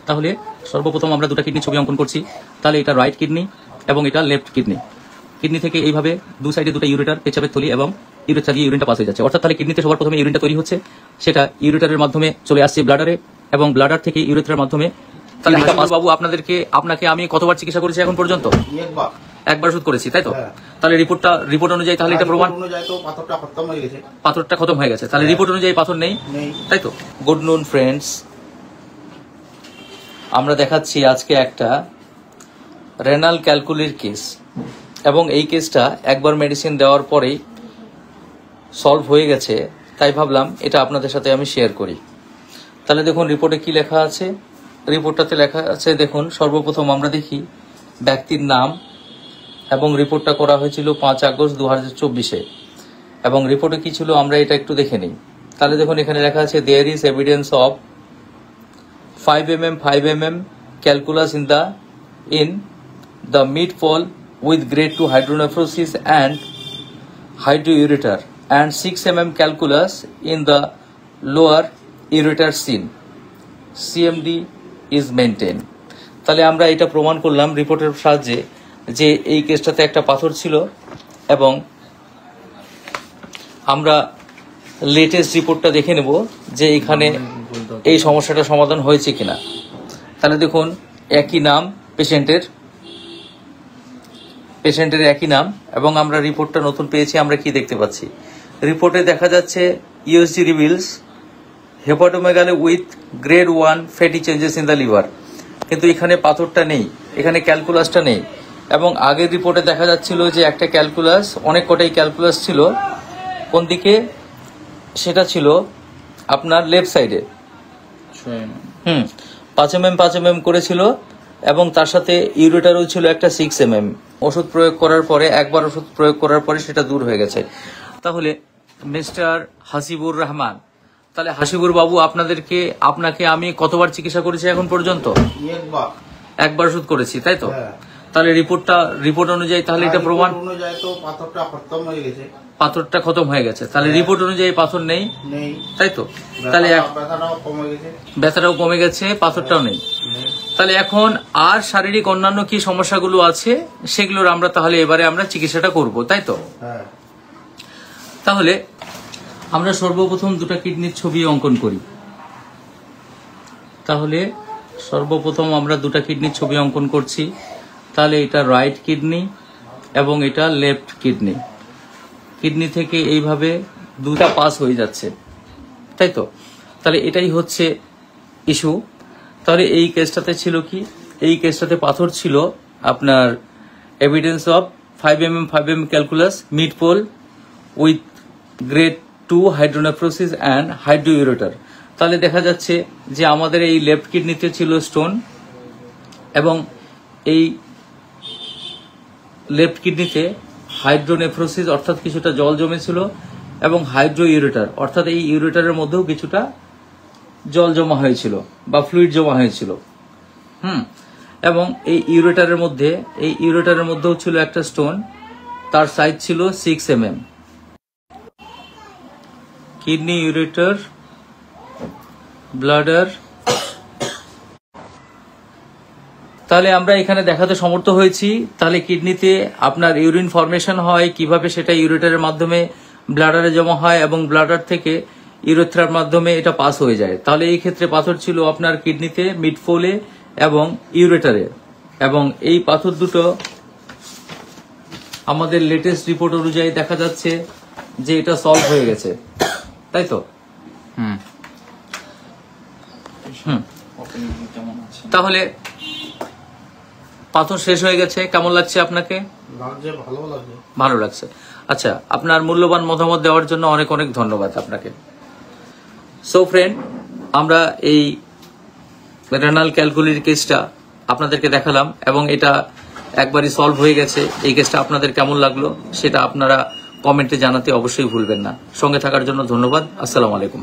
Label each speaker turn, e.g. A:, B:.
A: তাহলে সর্বপ্রথম আমরা দুটো কিডনি ছবি অঙ্কন করছি। তাহলে এটা রাইট কিডনি এবং এটা লেফট কিডনি। কিডনি থেকে এইভাবে দু সাইডে দুটো ইউরেটার, পেচাপের থলি এবং ইউরেথ্রা দিয়ে ইউরিনটা পাস হয়ে যাচ্ছে। অর্থাৎ তাহলে কিডনিতে সবার প্রথমে ইউরিনটা তৈরি হচ্ছে, সেটা ইউরেটারের মাধ্যমে চলে আসছে ব্লাডারে এবং ব্লাডার থেকে ইউরেথ্রার মাধ্যমে। তাহলে বাবু আপনাকে আমি কতবার চিকিৎসা করেছি এখন পর্যন্ত? একবার ওষুধ করেছি, তাই তো? তাহলে রিপোর্ট অনুযায়ী তাহলে এটা প্রমাণ পাথরটা খতম হয়ে গেছে। তাহলে রিপোর্ট অনুযায়ী পাথর নেই, তাই তো? গুড নুন ফ্রেন্ডস, আমরা দেখাচ্ছি আজকে একটা রেনাল ক্যালকুলির কেস এবং এই কেসটা একবার মেডিসিন দেওয়ার পরেই সলভ হয়ে গেছে, তাই ভাবলাম এটা আপনাদের সাথে আমি শেয়ার করি। তাহলে দেখুন রিপোর্টে কি লেখা আছে। রিপোর্টটাতে লেখা আছে, দেখুন সর্বপ্রথম আমরা দেখি ব্যক্তির নাম এবং রিপোর্টটা করা হয়েছিল 5 আগস্ট 2024-এ এবং রিপোর্টে কি ছিল আমরা এটা একটু দেখে নিই। তাহলে দেখুন এখানে লেখা আছে there is evidence of 5 mm calculus in the mid-fall with grade 2 hydronephrosis and hydroureter and 6 mm calculus in the lower ureter CMD is maintained। তাহলে আমরা এটা প্রমাণ করলাম রিপোর্টের সাহায্যে যে এই কেসটাতে একটা পাথর ছিল এবং আমরা লেটেস্ট রিপোর্টটা দেখে নেব যে এখানে এই সমস্যাটা সমাধান হয়েছে কিনা। তাহলে দেখুন একই নাম পেশেন্টের একই নাম এবং আমরা রিপোর্টটা নতুন পেয়েছি। আমরা কি দেখতে পাচ্ছি রিপোর্টে দেখা যাচ্ছে USG reveals hepatomegaly with grade 1 fatty changes in the liver, কিন্তু এখানে পাথরটা নেই, এখানে ক্যালকুলাসটা নেই। এবং আগের রিপোর্টে দেখা যাচ্ছিল যে একটা ক্যালকুলাস, অনেক কটাই ক্যালকুলাস ছিল, কোন দিকে সেটা ছিল আপনার লেফট সাইডে 5 mm করেছিল এবং তার সাথে ইউরেটারও ছিল একটা 6 mm। ওষুধ প্রয়োগ করার পরে একবার ওষুধ প্রয়োগ করার পরে সেটা দূর হয়ে গেছে। তাহলে মিস্টার হাসিবুর রহমান, তাহলে হাসিবুর বাবু আপনাকে আমি কতবার চিকিৎসা করেছি এখন পর্যন্ত? একবার ওষুধ করেছি, তাই তো? তাহলে রিপোর্ট অনুযায়ী তাহলে এটা প্রমাণ পাথরটা খতম হয়ে গেছে। তাহলে রিপোর্ট অনুযায়ী পাথর নেই, তাই তো? তাহলে ব্যথাটাও কমে গেছে, পাথরটাও নেই। তাহলে এখন আর শারীরিক অন্যান্য কি সমস্যাগুলো আছে সেগুলোর আমরা তাহলে এবারে আমরা চিকিৎসাটা করব, তাই তো? তাহলে আমরা সর্বপ্রথম দুটো কিডনির ছবি অঙ্কন করি। তাহলে সর্বপ্রথম আমরা দুটো কিডনির ছবি অঙ্কন করছি। তাহলে এটা রাইট কিডনি এবং এটা লেফট কিডনি। কিডনি থেকে এইভাবে দুটা পাস হয়ে যাচ্ছে, তাই তো? তাহলে এটাই হচ্ছে ইস্যু। তাহলে এই কেসটাতে ছিল কি, এই কেসটাতে পাথর ছিল আপনার evidence of 5 mm calculus mid pole with grade 2 hydronephrosis and hydroureter. তাহলে দেখা যাচ্ছে যে আমাদের এই লেফট কিডনিতে ছিল স্টোন এবং এই লেফট কিডনিতে হাইড্রোনেফ্রোসিস অর্থাৎ কিছুটা জল জমেছিল এবং হাইড্রোইউরেটার অর্থাৎ এই ইউরেটারের মধ্যেও কিছুটা জল জমা হয়েছিল বা ফ্লুইড জমা হয়েছিল। এবং এই ইউরেটারের মধ্যেও ছিল একটা স্টোন, তার সাইজ ছিল 6 mm। Kidney, ureter, bladder. তাহলে আমরা এখানে দেখাতে সমর্থ হয়েছি তাহলে কিডনিতে আপনার ইউরিন ফর্মেশন হয় কিভাবে, সেটা ইউরেটারের মাধ্যমে ব্লাডারে জমা হয় এবং ব্লাডার থেকে ইউরেথ্রার মাধ্যমে এটা পাস হয়ে যায়। তাহলে এই ক্ষেত্রে পাথর ছিল আপনার কিডনিতে, মিডফোলে এবং ইউরেটারে, এবং এই পাথর দুটো আমাদের লেটেস্ট রিপোর্ট অনুযায়ী দেখা যাচ্ছে যে এটা সলভ হয়ে গেছে, তাই তো? তাহলে পাথর শেষ হয়ে গেছে, কেমন লাগছে আপনাকে? ভালো লাগছে। আচ্ছা, আপনার মূল্যবান মতামত দেওয়ার জন্য অনেক অনেক ধন্যবাদ আপনাকে। সো ফ্রেন্ড, আমরা এই রেনাল ক্যালকুলির কেসটা আপনাদেরকে দেখালাম এবং এটা একবারই সলভ হয়ে গেছে। এই কেসটা আপনাদের কেমন লাগলো সেটা আপনারা কমেন্টে জানাতে অবশ্যই ভুলবেন না। সঙ্গে থাকার জন্য ধন্যবাদ। আসসালামু আলাইকুম।